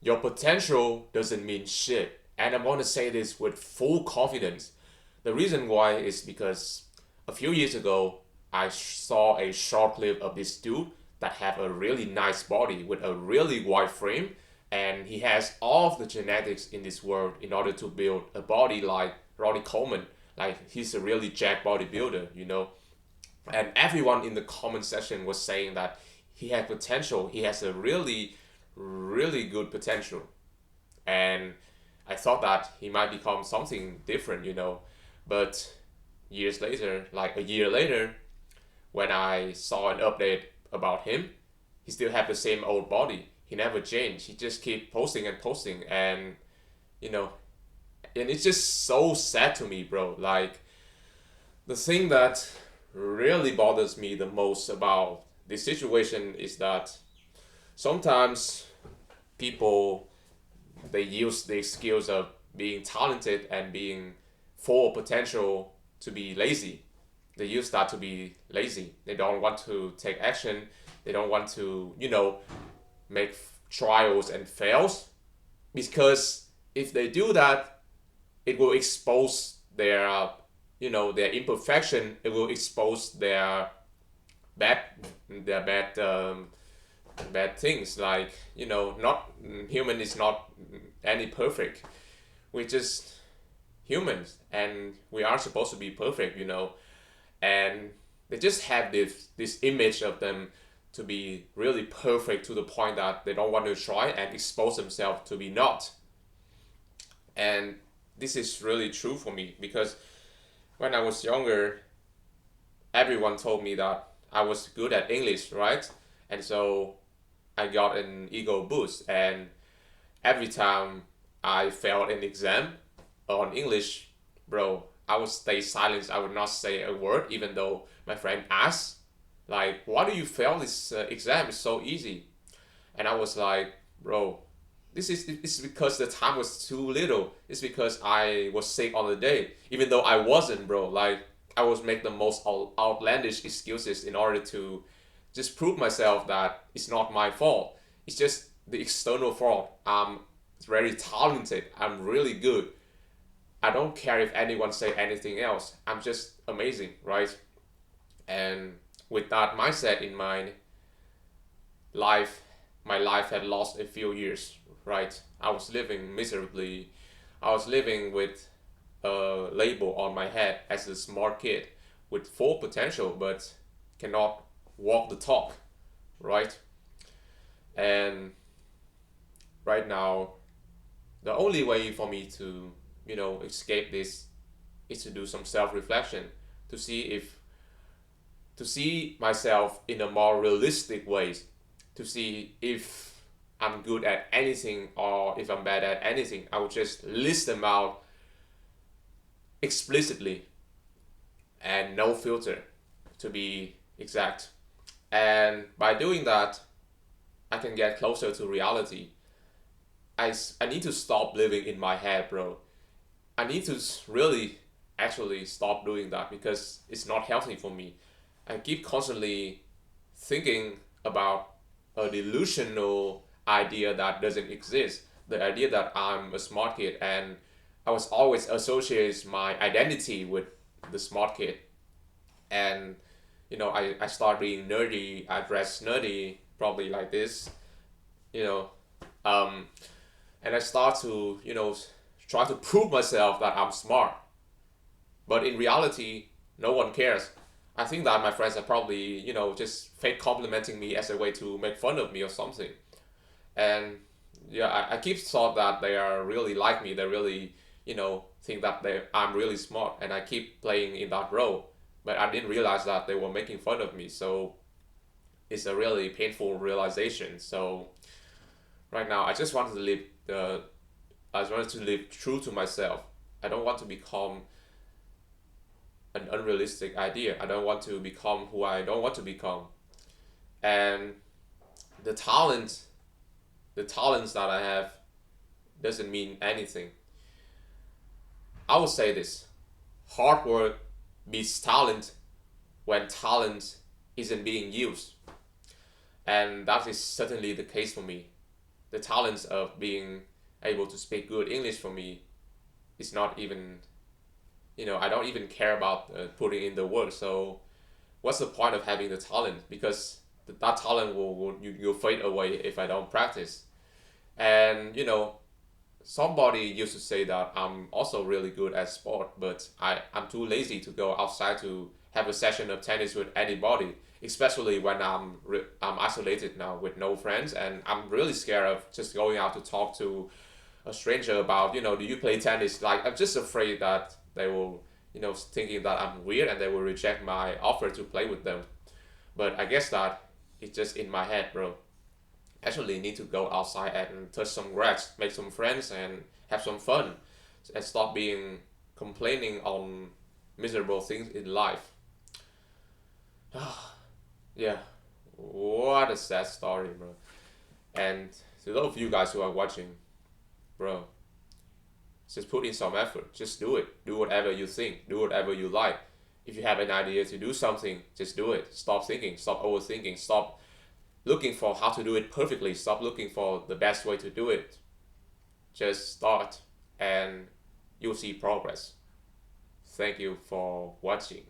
Your potential doesn't mean shit. And I'm going to say this with full confidence. The reason why is because a few years ago, I saw a short clip of this dude that have a really nice body with a really wide frame, and he has all of the genetics in this world in order to build a body like Ronnie Coleman. Like he's a really jack bodybuilder, you know. And everyone in the comment section was saying that he had potential. He has a really, really good potential, and I thought that he might become something different, you know. But years later, like a year later, when I saw an update about him, he still had the same old body. He never changed. He just keep posting and posting, and you know, and it's just so sad to me, bro. Like the thing that really bothers me the most about this situation is that sometimes people they use the excuse of being talented and being full of potential to be lazy. They use that to be lazy. They don't want to take action. They don't want to, make trials and fails, because if they do that, it will expose their, their imperfection. It will expose bad, their bad things. Like not human is not any perfect. We're just humans, and we are supposed to be perfect, and they just have this image of them to be really perfect to the point that they don't want to try and expose themselves to be not. And this is really true for me, because when I was younger, everyone told me that I was good at English, right? And so I got an ego boost, and every time I failed an exam on English, bro, I would stay silent. I would not say a word, even though my friend asked, like, "Why do you fail this exam? It's so easy." And I was like, "Bro, this is because the time was too little. It's because I was sick on the day, even though I wasn't, bro. Like, I was make the most outlandish excuses in order to just prove myself that it's not my fault. It's just the external fault. I'm very talented. I'm really good. I don't care if anyone say anything else. I'm just amazing, right?" And with that mindset in mind, life, my life had lost a few years, right? I was living miserably. I was living with a label on my head as a smart kid with full potential, but cannot walk the talk, right? And right now, the only way for me to, escape this is to do some self-reflection, to see if to see myself in a more realistic way, to see if I'm good at anything or if I'm bad at anything. I would just list them out explicitly and no filter, to be exact. And by doing that, I can get closer to reality. I need to stop living in my head, bro. I need to really actually stop doing that, because it's not healthy for me. I keep constantly thinking about a delusional idea that doesn't exist. The idea that I'm a smart kid, and I was always associates my identity with the smart kid. And I start being nerdy. I dress nerdy, probably like this, you know, um, and I start to try to prove myself that I'm smart. But in reality, no one cares. I think that my friends are probably, just fake complimenting me as a way to make fun of me or something. And yeah, I keep thought that they are really like me. They really, think that I'm really smart, and I keep playing in that role. But I didn't realize that they were making fun of me. So it's a really painful realization. So right now, I just wanted to live I just wanted to live true to myself. I don't want to become an unrealistic idea. I don't want to become who I don't want to become. And the talent, the talents that I have doesn't mean anything. I will say this: hard work beats talent when talent isn't being used. And that is certainly the case for me. the talents of being able to speak good English for me is not even, I don't even care about putting in the work. So what's the point of having the talent? Because that talent you'll fade away if I don't practice. And somebody used to say that I'm also really good at sport, but I'm too lazy to go outside to have a session of tennis with anybody, especially when I'm isolated now with no friends, and I'm really scared of just going out to talk to a stranger about, do you play tennis? Like, I'm just afraid that they will, thinking that I'm weird and they will reject my offer to play with them. But I guess that it's just in my head, bro. Actually need to go outside and touch some grass, make some friends, and have some fun, and stop being complaining on miserable things in life. Yeah, what a sad story, bro. And to those of you guys who are watching, bro, just put in some effort. Just do it. Do whatever you think. Do whatever you like. If you have an idea to do something, just do it. Stop thinking. Stop overthinking. Stop looking for how to do it perfectly. Stop looking for the best way to do it. Just start and you'll see progress. Thank you for watching.